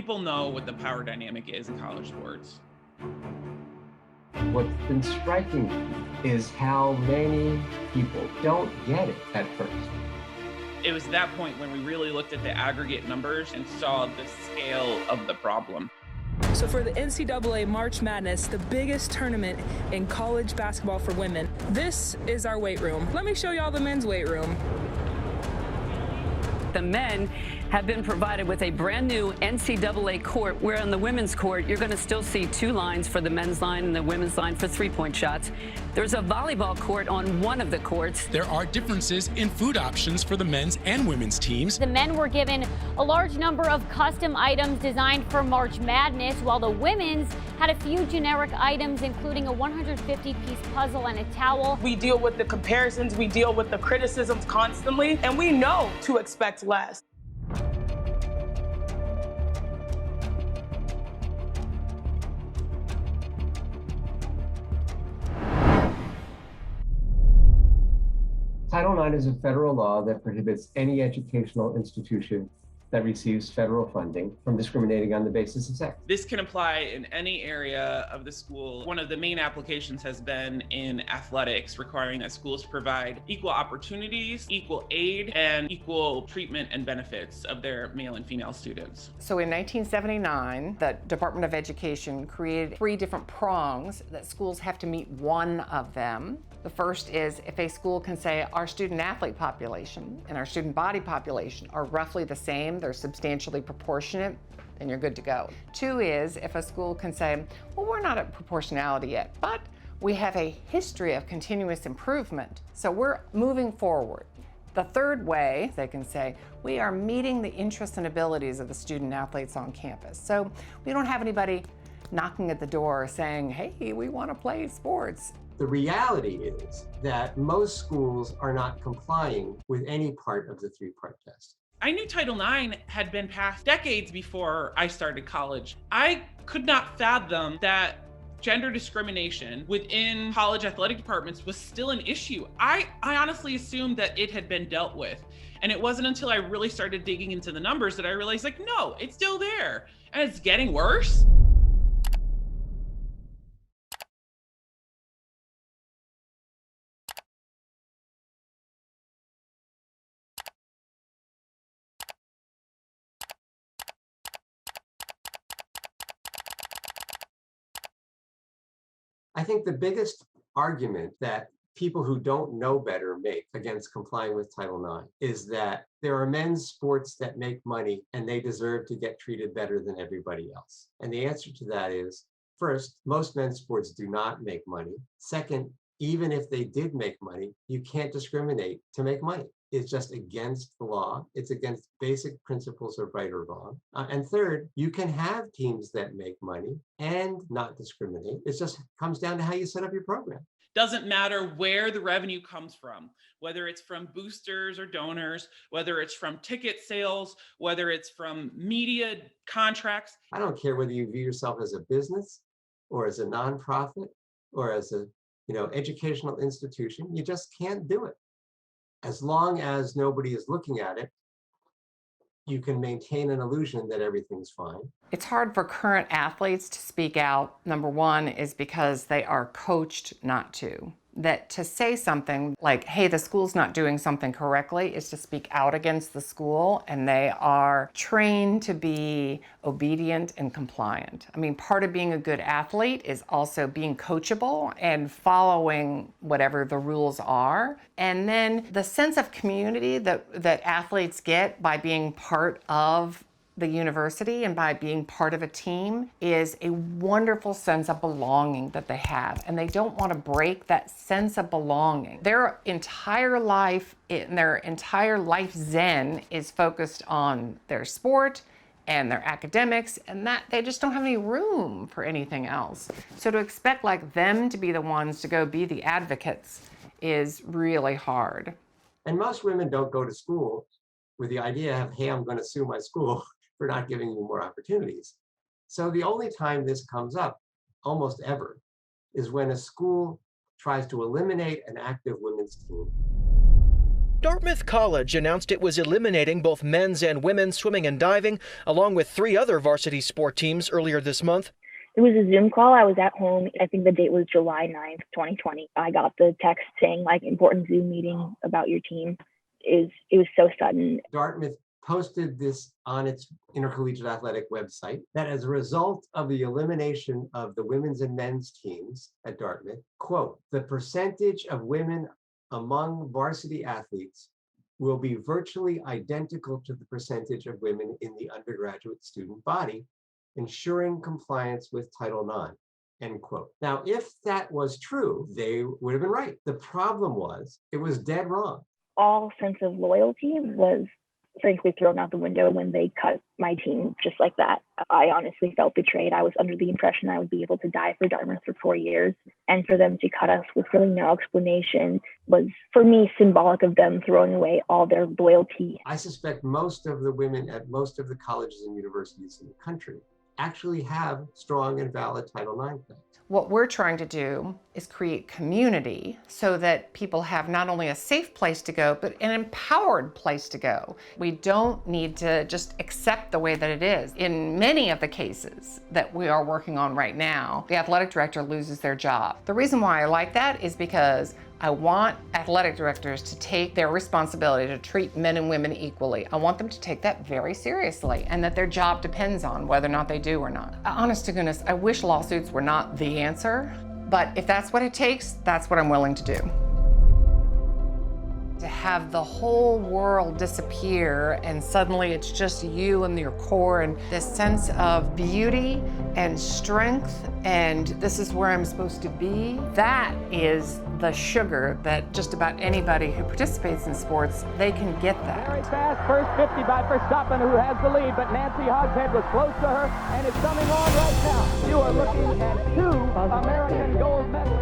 People know what the power dynamic is in college sports. What's been striking is how many people don't get it at first. It was that point when we really looked at the aggregate numbers and saw the scale of the problem. So for the NCAA March Madness, the biggest tournament in college basketball for women, this is our weight room. Let me show y'all the men's weight room. The men have been provided with a brand new NCAA court, where on the women's court, you're going to still see two lines for the men's line and the women's line for three-point shots. There's a volleyball court on one of the courts. There are differences in food options for the men's and women's teams. The men were given a large number of custom items designed for March Madness, while the women's had a few generic items, including a 150-piece puzzle and a towel. We deal with the comparisons, we deal with the criticisms constantly, and we know to expect less. Title IX is a federal law that prohibits any educational institution that receives federal funding from discriminating on the basis of sex. This can apply in any area of the school. One of the main applications has been in athletics, requiring that schools provide equal opportunities, equal aid, and equal treatment and benefits of their male and female students. So in 1979, the Department of Education created 3 different prongs that schools have to meet one of them. The first is if a school can say our student athlete population and our student body population are roughly the same, they're substantially proportionate, then you're good to go. 2 is if a school can say, well, we're not at proportionality yet, but we have a history of continuous improvement, so we're moving forward. The third way, they can say, we are meeting the interests and abilities of the student athletes on campus. So we don't have anybody knocking at the door saying, hey, we want to play sports. The reality is that most schools are not complying with any part of the 3-part test. I knew Title IX had been passed decades before I started college. I could not fathom that gender discrimination within college athletic departments was still an issue. I honestly assumed that it had been dealt with. And it wasn't until I really started digging into the numbers that I realized, like, no, it's still there and it's getting worse. I think the biggest argument that people who don't know better make against complying with Title IX is that there are men's sports that make money and they deserve to get treated better than everybody else. And the answer to that is, first, most men's sports do not make money. Second, even if they did make money, you can't discriminate to make money. It's just against the law. It's against basic principles of right or wrong. And third, you can have teams that make money and not discriminate. It just comes down to how you set up your program. Doesn't matter where the revenue comes from, whether it's from boosters or donors, whether it's from ticket sales, whether it's from media contracts. I don't care whether you view yourself as a business or as a nonprofit or as a educational institution. You just can't do it. As long as nobody is looking at it, you can maintain an illusion that everything's fine. It's hard for current athletes to speak out. Number one is because they are coached not to. That to say something like, hey, the school's not doing something correctly, is to speak out against the school, and they are trained to be obedient and compliant. I mean, part of being a good athlete is also being coachable and following whatever the rules are. And then the sense of community that athletes get by being part of the university and by being part of a team is a wonderful sense of belonging that they have, and they don't want to break that sense of belonging. Their entire life zen is focused on their sport and their academics, and that they just don't have any room for anything else. So to expect like them to be the ones to go be the advocates is really hard. And most women don't go to school with the idea of, hey, I'm going to sue my school for not giving you more opportunities. So the only time this comes up, almost ever, is when a school tries to eliminate an active women's team Dartmouth College announced it was eliminating both men's and women's swimming and diving, along with 3 other varsity sport teams earlier this month. It was a Zoom call. I was at home. I think the date was July 9th, 2020. I got the text saying, like, important Zoom meeting about your team. It was so sudden. Dartmouth posted this on its intercollegiate athletic website that as a result of the elimination of the women's and men's teams at Dartmouth, quote, the percentage of women among varsity athletes will be virtually identical to the percentage of women in the undergraduate student body, ensuring compliance with Title IX, end quote. Now, if that was true, they would have been right. The problem was, it was dead wrong. All sense of loyalty was frankly thrown out the window when they cut my team just like that. I honestly felt betrayed. I was under the impression I would be able to die for Dartmouth for 4 years. And for them to cut us with really no explanation was, for me, symbolic of them throwing away all their loyalty. I suspect most of the women at most of the colleges and universities in the country actually have strong and valid Title IX claims. What we're trying to do is create community so that people have not only a safe place to go, but an empowered place to go. We don't need to just accept the way that it is. In many of the cases that we are working on right now, the athletic director loses their job. The reason why I like that is because I want athletic directors to take their responsibility to treat men and women equally. I want them to take that very seriously and that their job depends on whether or not they do or not. Honest to goodness, I wish lawsuits were not the answer, but if that's what it takes, that's what I'm willing to do. To have the whole world disappear and suddenly it's just you and your core and this sense of beauty and strength and this is where I'm supposed to be, that is the sugar that just about anybody who participates in sports, they can get that. Very fast, first 50 by Verstappen, who has the lead, but Nancy Hogshead was close to her and is coming on right now. You are looking at 2 American gold medals.